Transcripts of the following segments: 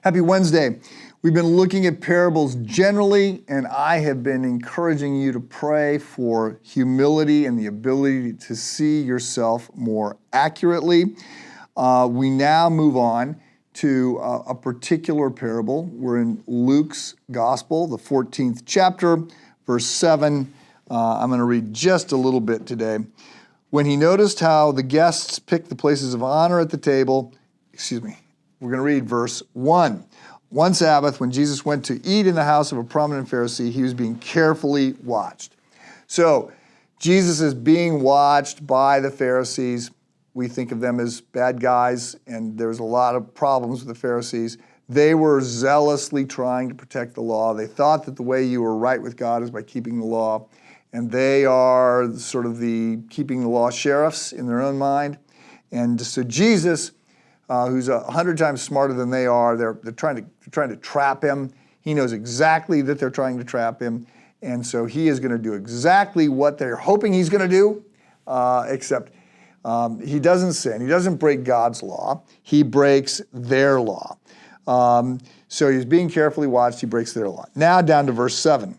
Happy Wednesday. We've been looking at parables generally, and I have been encouraging you to pray for humility and the ability to see yourself more accurately. We now move on to a particular parable. We're in Luke's Gospel, the 14th chapter, verse 7. I'm going to read just a little bit today. When he noticed how the guests picked the places of honor at the table, we're going to read verse 1. One Sabbath, when Jesus went to eat in the house of a prominent Pharisee, he was being carefully watched. So, Jesus is being watched by the Pharisees. We think of them as bad guys, and there's a lot of problems with the Pharisees. They were zealously trying to protect the law. They thought that the way you were right with God is by keeping the law, and they are sort of the keeping the law sheriffs in their own mind. And so Jesus, who's 100 times smarter than they are, they're trying to trap him. He knows exactly that they're trying to trap him, and so he is going to do exactly what they're hoping he's going to do, except he doesn't sin. He doesn't break God's law. He breaks their law. So he's being carefully watched. He breaks their law. Now down to verse 7.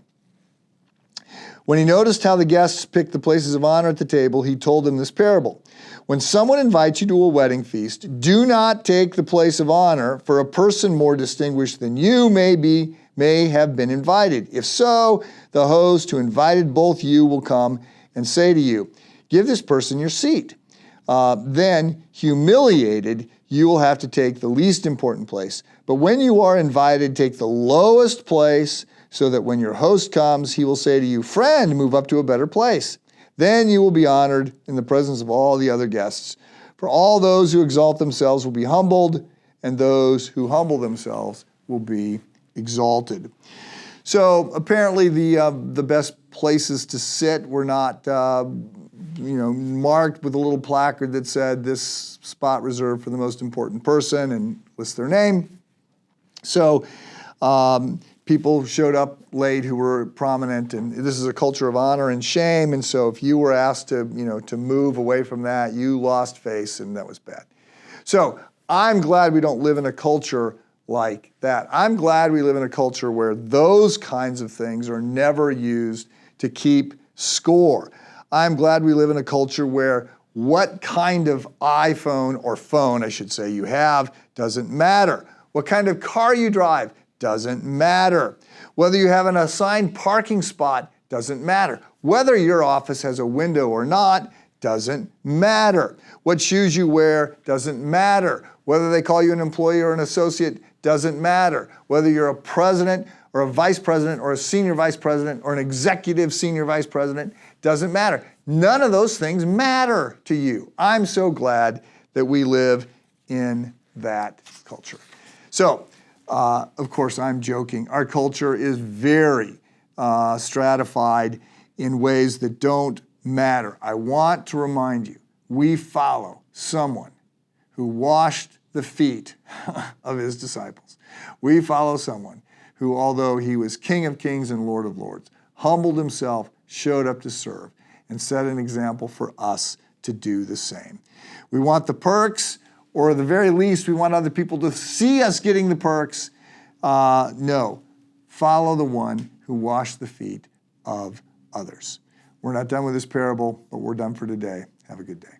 When he noticed how the guests picked the places of honor at the table, he told them this parable. When someone invites you to a wedding feast, do not take the place of honor, for a person more distinguished than you may have been invited. If so, the host who invited both you will come and say to you, give this person your seat. Then, humiliated, you will have to take the least important place. But when you are invited, take the lowest place, so that when your host comes, he will say to you, friend, move up to a better place. Then you will be honored in the presence of all the other guests. For all those who exalt themselves will be humbled, and those who humble themselves will be exalted. So apparently the best places to sit were not marked with a little placard that said this spot reserved for the most important person and lists their name. So people showed up late who were prominent, and this is a culture of honor and shame, and so if you were asked to move away from that, you lost face, and that was bad. So I'm glad we don't live in a culture like that. I'm glad we live in a culture where those kinds of things are never used to keep score. I'm glad we live in a culture where what kind of iPhone or phone, I should say, you have doesn't matter. What kind of car you drive doesn't matter. Whether you have an assigned parking spot doesn't matter. Whether your office has a window or not doesn't matter. What shoes you wear doesn't matter. Whether they call you an employee or an associate doesn't matter. Whether you're a president or a vice president or a senior vice president or an executive senior vice president doesn't matter. None of those things matter to you. I'm so glad that we live in that culture. So, of course, I'm joking. Our culture is very stratified in ways that don't matter. I want to remind you, we follow someone who washed the feet of his disciples. We follow someone who, although he was King of Kings and Lord of Lords, humbled himself, showed up to serve, and set an example for us to do the same. We want the perks, or at the very least, we want other people to see us getting the perks. No, follow the one who washed the feet of others. We're not done with this parable, but we're done for today. Have a good day.